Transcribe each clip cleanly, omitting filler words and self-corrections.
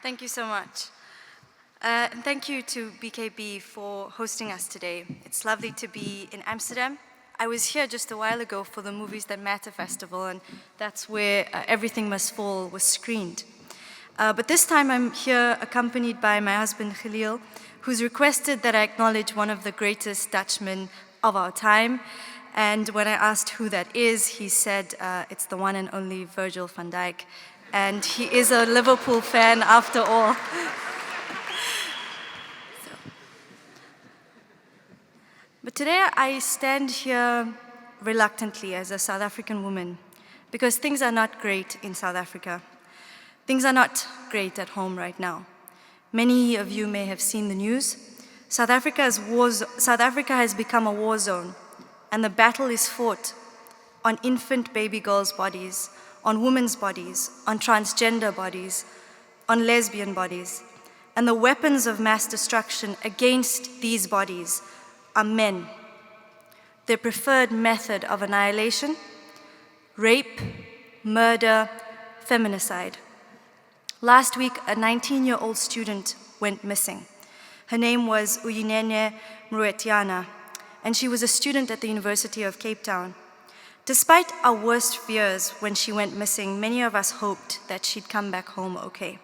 Thank you so much. And thank you to BKB for hosting us today. It's lovely to be in Amsterdam. I was here just a while ago for the Movies That Matter festival, and that's where Everything Must Fall was screened. But this time I'm here accompanied by my husband Khalil, who's requested that I acknowledge one of the greatest Dutchmen of our time. And when I asked who that is, he said it's the one and only Virgil van Dijk. And he is a Liverpool fan after all. But today I stand here reluctantly as a South African woman because things are not great in South Africa. Things are not great at home right now. Many of you may have seen the news. South Africa has become a war zone, and the battle is fought on infant baby girls' bodies, on women's bodies, on transgender bodies, on lesbian bodies. And the weapons of mass destruction against these bodies are men. Their preferred method of annihilation: rape, murder, feminicide. Last week, a 19-year-old student went missing. Her name was Uyinene Mrwetiana, and she was a student at the University of Cape Town. Despite our worst fears when she went missing, many of us hoped that she'd come back home okay.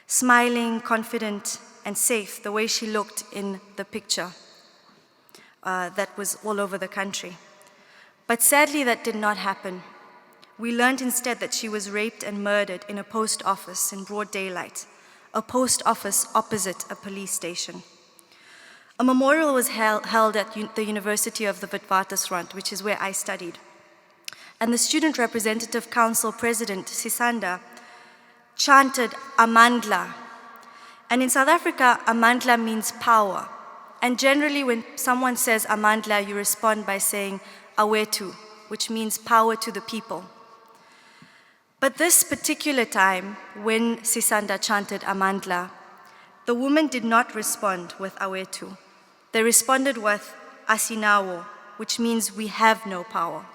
Smiling, confident, and safe, the way she looked in the picture that was all over the country. But sadly, that did not happen. We learned instead that she was raped and murdered in a post office in broad daylight, a post office opposite a police station. A memorial was held at the University of the Witwatersrand, which is where I studied. And the Student Representative Council President, Sisanda, chanted Amandla. And in South Africa, Amandla means power. And generally when someone says Amandla, you respond by saying Awetu, which means power to the people. But this particular time, when Sisanda chanted Amandla, the women did not respond with Awetu. They responded with Asinawo, which means we have no power.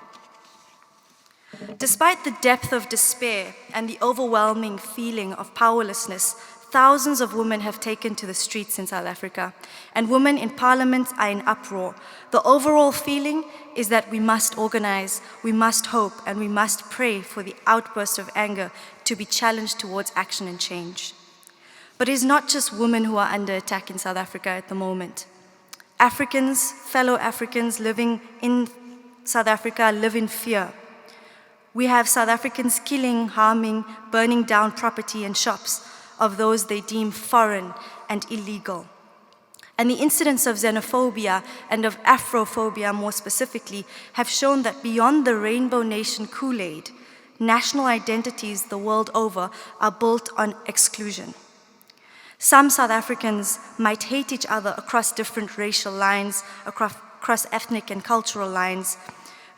Despite the depth of despair and the overwhelming feeling of powerlessness, thousands of women have taken to the streets in South Africa, and women in parliament are in uproar. The overall feeling is that we must organize, we must hope, and we must pray for the outburst of anger to be challenged towards action and change. But it is not just women who are under attack in South Africa at the moment. Africans, fellow Africans living in South Africa live in fear. We have South Africans killing, harming, burning down property and shops of those they deem foreign and illegal. And the incidents of xenophobia and of Afrophobia more specifically have shown that beyond the Rainbow Nation Kool-Aid, national identities the world over are built on exclusion. Some South Africans might hate each other across different racial lines, across ethnic and cultural lines,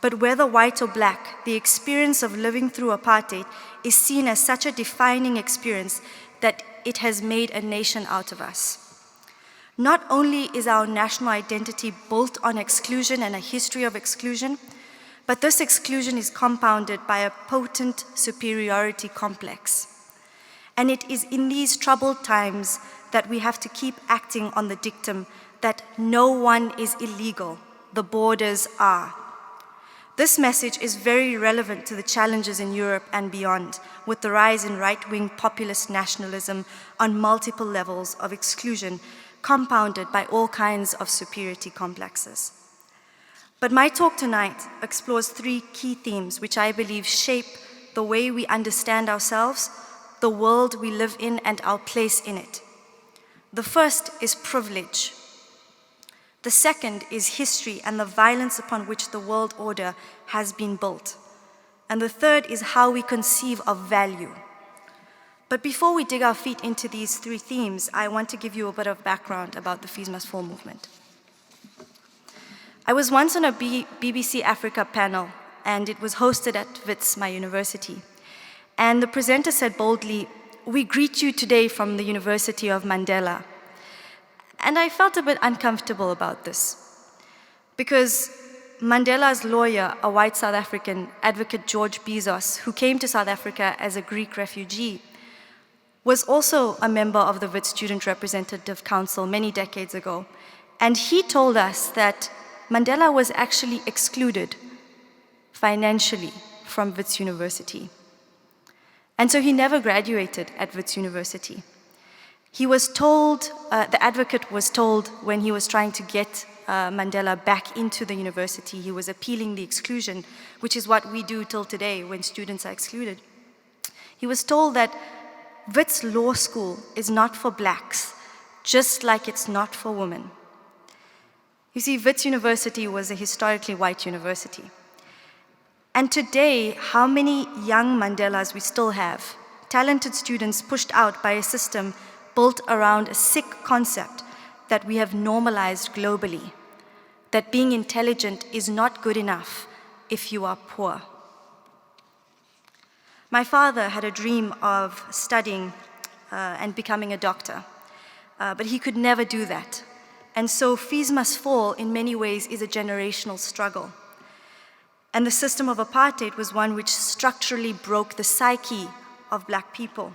but whether white or black, the experience of living through apartheid is seen as such a defining experience that it has made a nation out of us. Not only is our national identity built on exclusion and a history of exclusion, but this exclusion is compounded by a potent superiority complex. And it is in these troubled times that we have to keep acting on the dictum that no one is illegal, the borders are. This message is very relevant to the challenges in Europe and beyond, with the rise in right-wing populist nationalism on multiple levels of exclusion, compounded by all kinds of superiority complexes. But my talk tonight explores three key themes which I believe shape the way we understand ourselves, the world we live in, and our place in it. The first is privilege. The second is history and the violence upon which the world order has been built. And the third is how we conceive of value. But before we dig our feet into these three themes, I want to give you a bit of background about the Fees Must Fall movement. I was once on a BBC Africa panel, and it was hosted at WITS, my university. And the presenter said boldly, "We greet you today from the University of Mandela." And I felt a bit uncomfortable about this, because Mandela's lawyer, a white South African, advocate George Bizos, who came to South Africa as a Greek refugee, was also a member of the Wits Student Representative Council many decades ago. And he told us that Mandela was actually excluded financially from Wits University. And so he never graduated at Wits University. He was told, the advocate was told when he was trying to get Mandela back into the university, he was appealing the exclusion, which is what we do till today when students are excluded. He was told that Wits Law School is not for blacks, just like it's not for women. You see, Wits University was a historically white university. And today, how many young Mandelas we still have, talented students pushed out by a system built around a sick concept that we have normalized globally, that being intelligent is not good enough if you are poor. My father had a dream of studying and becoming a doctor, but he could never do that. And so Fees Must Fall, in many ways, is a generational struggle. And the system of apartheid was one which structurally broke the psyche of black people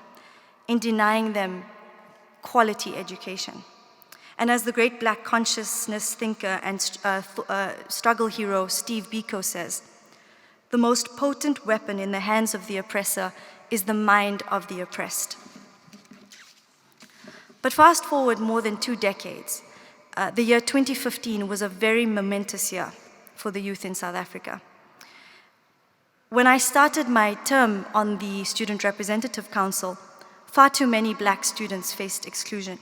in denying them quality education. And as the great black consciousness thinker and struggle hero Steve Biko says, the most potent weapon in the hands of the oppressor is the mind of the oppressed. But fast forward more than 2 decades, the year 2015 was a very momentous year for the youth in South Africa. When I started my term on the Student Representative Council, far too many black students faced exclusion.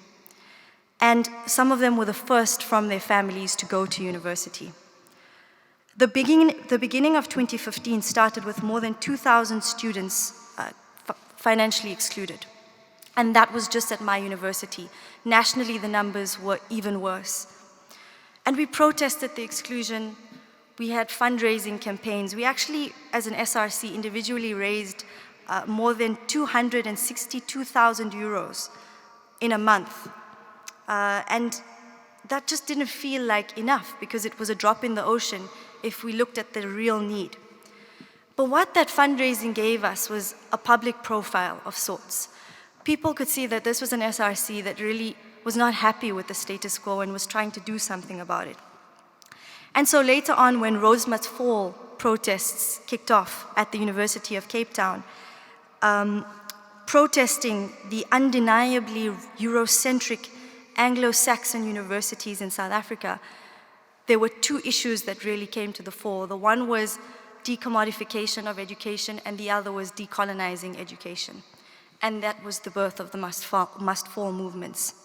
And some of them were the first from their families to go to university. The beginning of 2015 started with more than 2,000 students financially excluded. And that was just at my university. Nationally, the numbers were even worse. And we protested the exclusion. We had fundraising campaigns. We actually, as an SRC, individually raised more than 262,000 euros in a month. And that just didn't feel like enough because it was a drop in the ocean if we looked at the real need. But what that fundraising gave us was a public profile of sorts. People could see that this was an SRC that really was not happy with the status quo and was trying to do something about it. And so later on, when Rose Must Fall protests kicked off at the University of Cape Town, protesting the undeniably Eurocentric Anglo-Saxon universities in South Africa, there were 2 issues that really came to the fore. The one was decommodification of education, and the other was decolonizing education. And that was the birth of the Must Fall movements.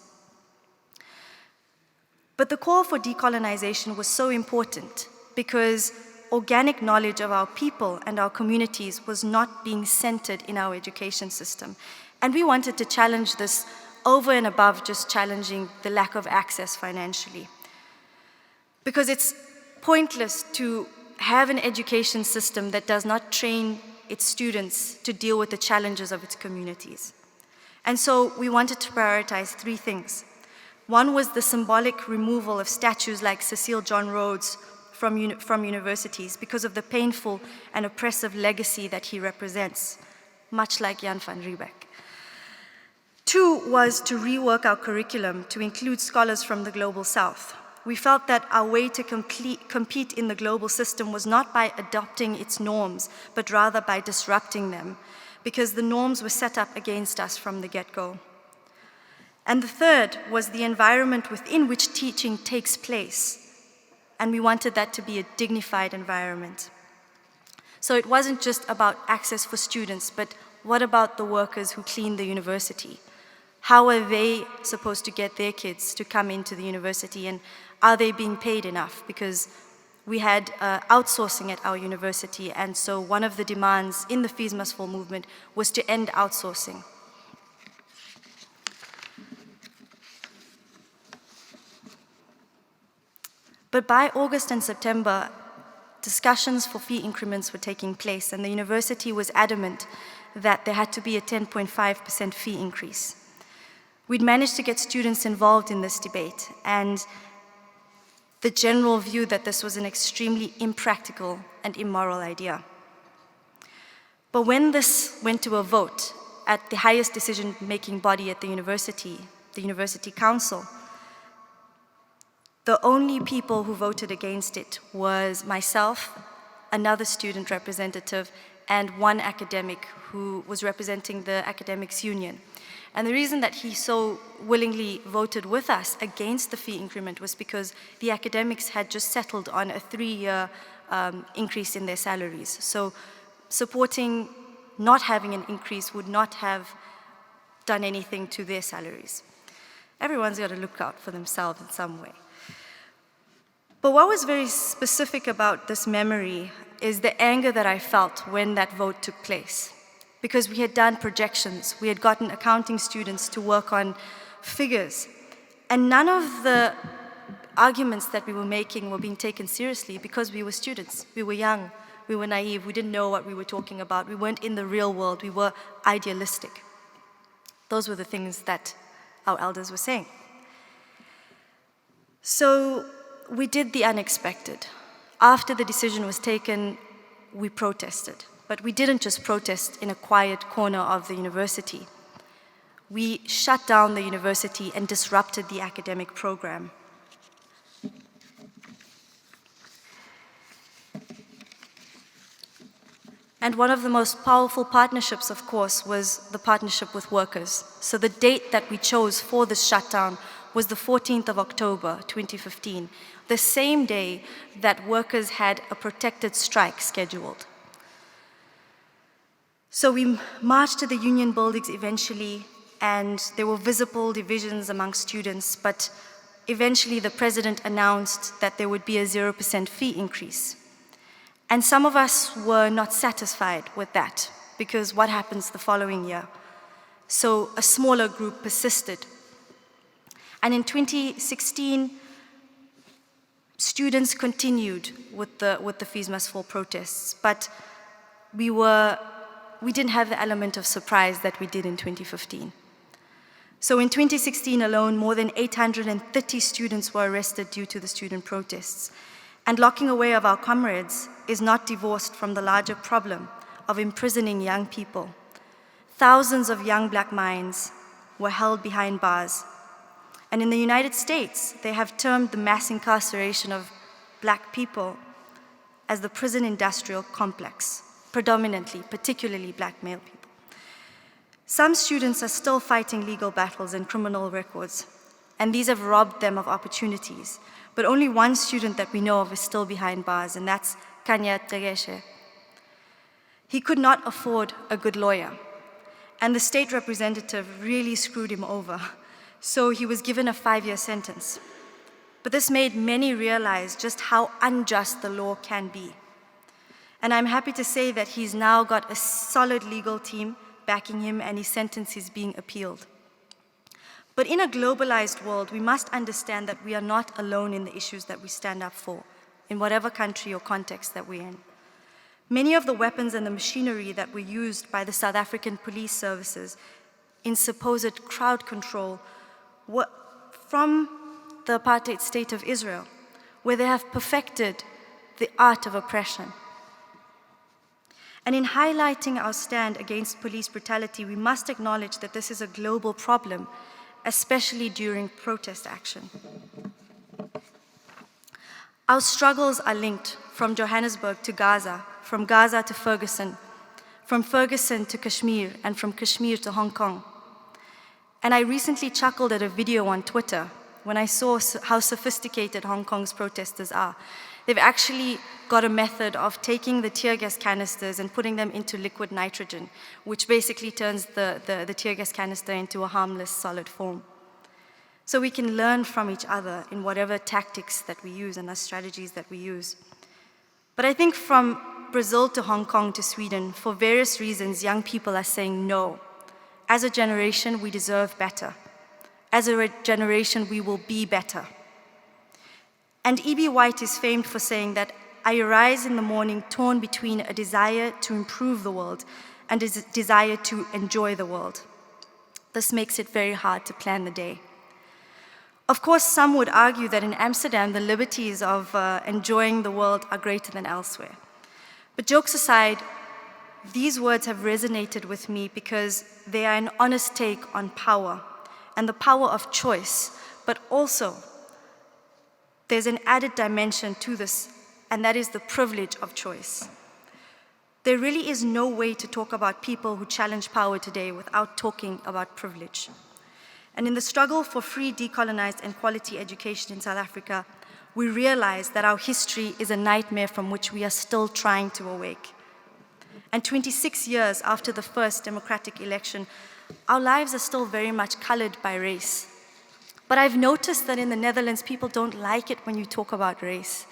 But the call for decolonization was so important because organic knowledge of our people and our communities was not being centered in our education system. And we wanted to challenge this over and above just challenging the lack of access financially. Because it's pointless to have an education system that does not train its students to deal with the challenges of its communities. And so we wanted to prioritize 3 things. One was the symbolic removal of statues like Cecile John Rhodes from universities because of the painful and oppressive legacy that he represents, much like Jan van Riebeck. 2 was to rework our curriculum to include scholars from the Global South. We felt that our way to compete in the global system was not by adopting its norms, but rather by disrupting them, because the norms were set up against us from the get-go. And the 3rd was the environment within which teaching takes place, and we wanted that to be a dignified environment. So it wasn't just about access for students, but what about the workers who clean the university? How are they supposed to get their kids to come into the university, and are they being paid enough? Because we had outsourcing at our university, and so one of the demands in the Fees Must Fall movement was to end outsourcing. But by August and September, discussions for fee increments were taking place, and the university was adamant that there had to be a 10.5% fee increase. We'd managed to get students involved in this debate, and the general view that this was an extremely impractical and immoral idea. But when this went to a vote, at the highest decision-making body at the University Council. The only people who voted against it was myself, another student representative, and one academic who was representing the academics union. And the reason that he so willingly voted with us against the fee increment was because the academics had just settled on a 3-year increase in their salaries. So supporting not having an increase would not have done anything to their salaries. Everyone's got to look out for themselves in some way. But what was very specific about this memory is the anger that I felt when that vote took place. Because we had done projections, we had gotten accounting students to work on figures, and none of the arguments that we were making were being taken seriously because we were students. We were young, we were naive, we didn't know what we were talking about, we weren't in the real world, we were idealistic. Those were the things that our elders were saying. So we did the unexpected. After the decision was taken, we protested. But we didn't just protest in a quiet corner of the university. We shut down the university and disrupted the academic program. And one of the most powerful partnerships, of course, was the partnership with workers. So the date that we chose for this shutdown was the 14th of October, 2015, the same day that workers had a protected strike scheduled. So we marched to the union buildings eventually, and there were visible divisions among students, but eventually the president announced that there would be a 0% fee increase. And some of us were not satisfied with that, because what happens the following year? So a smaller group persisted. And in 2016, students continued with the Fees Must Fall protests, but we didn't have the element of surprise that we did in 2015. So in 2016 alone, more than 830 students were arrested due to the student protests. And locking away of our comrades is not divorced from the larger problem of imprisoning young people. Thousands of young black minds were held behind bars. And in the United States, they have termed the mass incarceration of black people as the prison industrial complex, predominantly, particularly black male people. Some students are still fighting legal battles and criminal records, and these have robbed them of opportunities. But only one student that we know of is still behind bars, and that's Kanya Tegeshe. He could not afford a good lawyer, and the state representative really screwed him over, so he was given a 5-year sentence. But this made many realize just how unjust the law can be. And I'm happy to say that he's now got a solid legal team backing him, and his sentence is being appealed. But in a globalized world, we must understand that we are not alone in the issues that we stand up for, in whatever country or context that we're in. Many of the weapons and the machinery that were used by the South African police services in supposed crowd control were from the apartheid state of Israel, where they have perfected the art of oppression. And in highlighting our stand against police brutality, we must acknowledge that this is a global problem, especially during protest action. Our struggles are linked from Johannesburg to Gaza, from Gaza to Ferguson, from Ferguson to Kashmir, and from Kashmir to Hong Kong. And I recently chuckled at a video on Twitter when I saw how sophisticated Hong Kong's protesters are. They've actually got a method of taking the tear gas canisters and putting them into liquid nitrogen, which basically turns the tear gas canister into a harmless solid form. So we can learn from each other in whatever tactics that we use and the strategies that we use. But I think from Brazil to Hong Kong to Sweden, for various reasons, young people are saying no. As a generation, we deserve better. As a generation, we will be better. And E.B. White is famed for saying that I arise in the morning torn between a desire to improve the world and a desire to enjoy the world. This makes it very hard to plan the day. Of course, some would argue that in Amsterdam, the liberties of enjoying the world are greater than elsewhere. But jokes aside, these words have resonated with me because they are an honest take on power and the power of choice, but also there's an added dimension to this, and that is the privilege of choice. There really is no way to talk about people who challenge power today without talking about privilege. And in the struggle for free, decolonized, and quality education in South Africa, we realize that our history is a nightmare from which we are still trying to awake. And 26 years after the first democratic election, our lives are still very much colored by race. But I've noticed that in the Netherlands, people don't like it when you talk about race.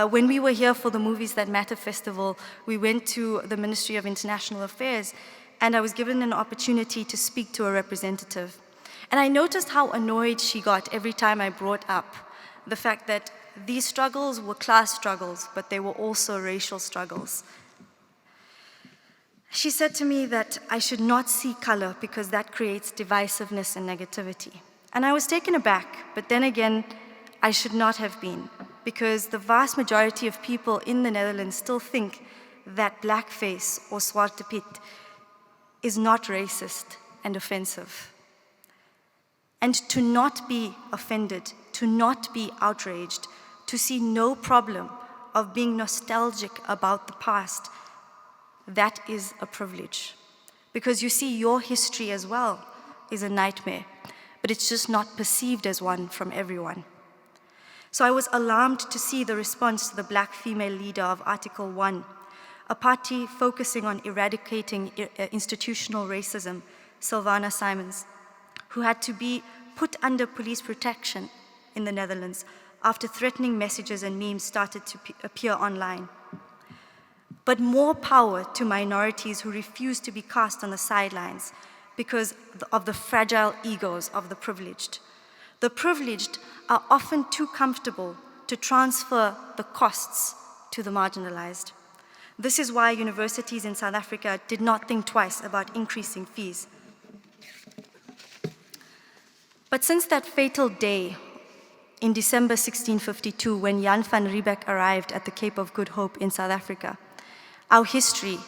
When we were here for the Movies That Matter festival, we went to the Ministry of International Affairs, and I was given an opportunity to speak to a representative. And I noticed how annoyed she got every time I brought up the fact that these struggles were class struggles, but they were also racial struggles. She said to me that I should not see color because that creates divisiveness and negativity. And I was taken aback, but then again, I should not have been, because the vast majority of people in the Netherlands still think that blackface or zwarte piet is not racist and offensive. And to not be offended, to not be outraged, to see no problem of being nostalgic about the past, that is a privilege. Because you see, your history as well is a nightmare, but it's just not perceived as one from everyone. So I was alarmed to see the response to the black female leader of Article 1, a party focusing on eradicating institutional racism, Sylvana Simons, who had to be put under police protection in the Netherlands after threatening messages and memes started to appear online. But more power to minorities who refuse to be cast on the sidelines because of the fragile egos of the privileged. The privileged are often too comfortable to transfer the costs to the marginalized. This is why universities in South Africa did not think twice about increasing fees. But since that fatal day in December 1652, when Jan van Riebeeck arrived at the Cape of Good Hope in South Africa, our history,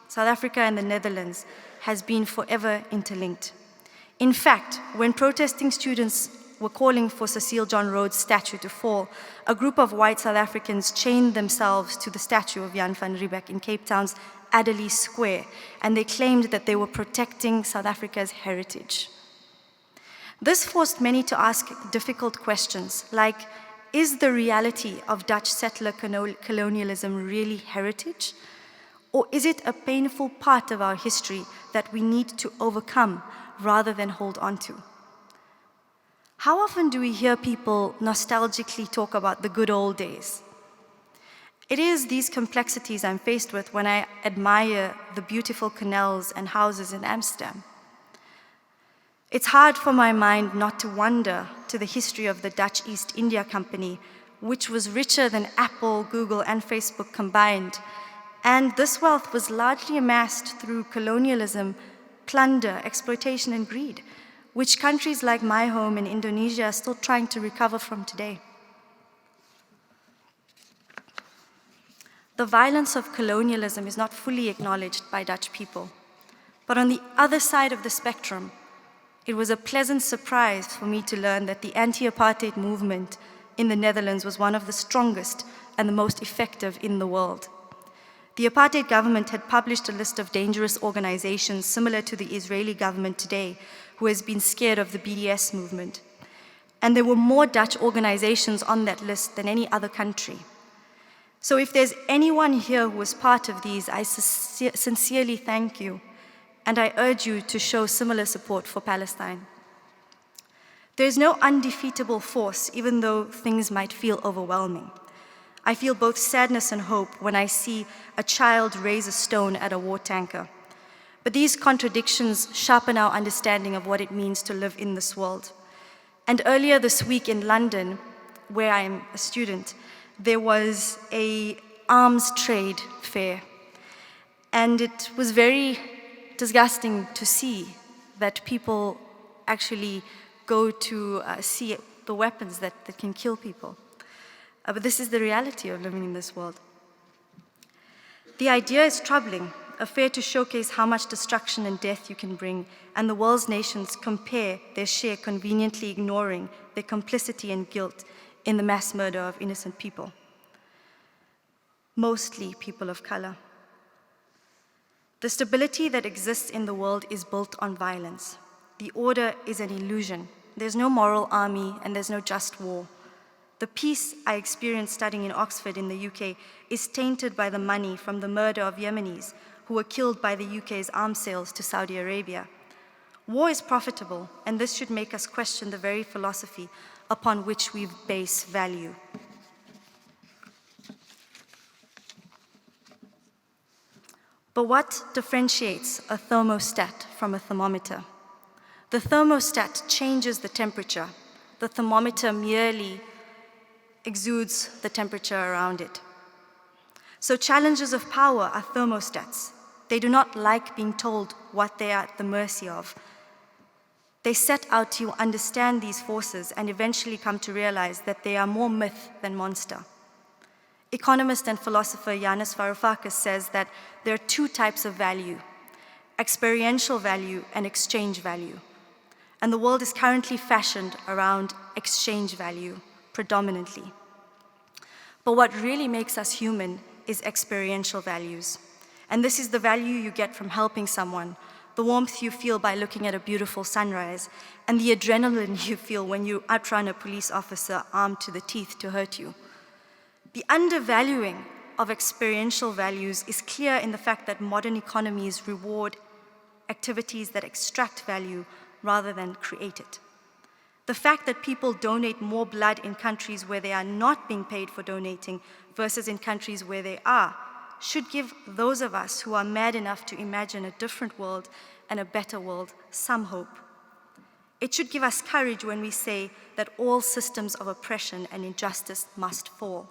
South Africa and the Netherlands, has been forever interlinked. In fact, when protesting students were calling for Cecile John Rhodes' statue to fall, a group of white South Africans chained themselves to the statue of Jan van Riebeeck in Cape Town's Adderley Square, and they claimed that they were protecting South Africa's heritage. This forced many to ask difficult questions, like, is the reality of Dutch settler colonialism really heritage? Or is it a painful part of our history that we need to overcome rather than hold on to? How often do we hear people nostalgically talk about the good old days? It is these complexities I'm faced with when I admire the beautiful canals and houses in Amsterdam. It's hard for my mind not to wonder to the history of the Dutch East India Company, which was richer than Apple, Google, and Facebook combined. And this wealth was largely amassed through colonialism, plunder, exploitation, and greed, which countries like my home in Indonesia are still trying to recover from today. The violence of colonialism is not fully acknowledged by Dutch people. But on the other side of the spectrum, it was a pleasant surprise for me to learn that the anti-apartheid movement in the Netherlands was one of the strongest and the most effective in the world. The apartheid government had published a list of dangerous organizations similar to the Israeli government today, who has been scared of the BDS movement. And there were more Dutch organizations on that list than any other country. So if there's anyone here who was part of these, I sincerely thank you. And I urge you to show similar support for Palestine. There is no undefeatable force, even though things might feel overwhelming. I feel both sadness and hope when I see a child raise a stone at a war tanker. But these contradictions sharpen our understanding of what it means to live in this world. And earlier this week in London, where I'm a student, there was an arms trade fair. And it was very disgusting to see that people actually go to see the weapons that can kill people. But this is the reality of living in this world. The idea is troubling, a fair to showcase how much destruction and death you can bring, and the world's nations compare their share, conveniently ignoring their complicity and guilt in the mass murder of innocent people, mostly people of color. The stability that exists in the world is built on violence. The order is an illusion. There's no moral army and there's no just war. The peace I experienced studying in Oxford in the UK is tainted by the money from the murder of Yemenis who were killed by the UK's arms sales to Saudi Arabia. War is profitable, and this should make us question the very philosophy upon which we base value. But what differentiates a thermostat from a thermometer? The thermostat changes the temperature. The thermometer merely exudes the temperature around it. So challenges of power are thermostats. They do not like being told what they are at the mercy of. They set out to understand these forces and eventually come to realize that they are more myth than monster. Economist and philosopher Yanis Varoufakis says that there are two types of value: experiential value and exchange value. And the world is currently fashioned around exchange value predominantly. But what really makes us human is experiential values. And this is the value you get from helping someone, the warmth you feel by looking at a beautiful sunrise, and the adrenaline you feel when you outrun a police officer armed to the teeth to hurt you. The undervaluing of experiential values is clear in the fact that modern economies reward activities that extract value rather than create it. The fact that people donate more blood in countries where they are not being paid for donating versus in countries where they are should give those of us who are mad enough to imagine a different world and a better world some hope. It should give us courage when we say that all systems of oppression and injustice must fall.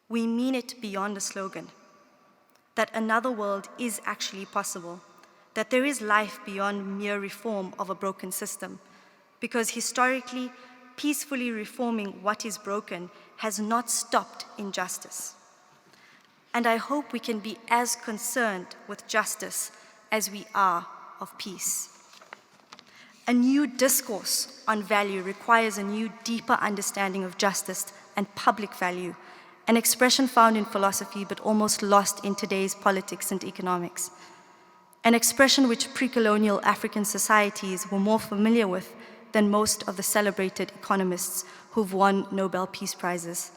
We mean it beyond a slogan, that another world is actually possible, that there is life beyond mere reform of a broken system, because historically, peacefully reforming what is broken has not stopped injustice. And I hope we can be as concerned with justice as we are of peace. A new discourse on value requires a new, deeper understanding of justice and public value, an expression found in philosophy but almost lost in today's politics and economics. An expression which pre-colonial African societies were more familiar with than most of the celebrated economists who've won Nobel Peace Prizes.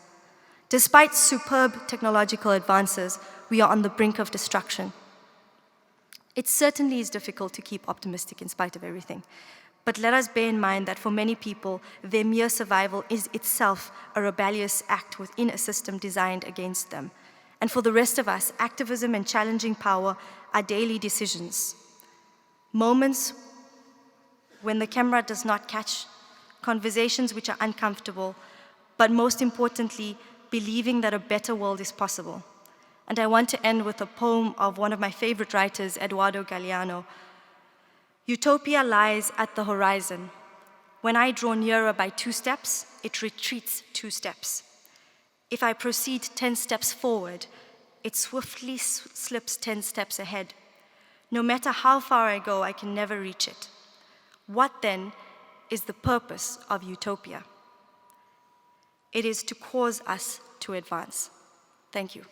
Despite superb technological advances, we are on the brink of destruction. It certainly is difficult to keep optimistic in spite of everything. But let us bear in mind that for many people, their mere survival is itself a rebellious act within a system designed against them. And for the rest of us, activism and challenging power are daily decisions. Moments when the camera does not catch, conversations which are uncomfortable, but most importantly, believing that a better world is possible. And I want to end with a poem of one of my favorite writers, Eduardo Galeano. Utopia lies at the horizon. When I draw nearer by 2 steps, it retreats 2 steps. If I proceed 10 steps forward, it swiftly slips 10 steps ahead. No matter how far I go, I can never reach it. What then is the purpose of utopia? It is to cause us to advance. Thank you.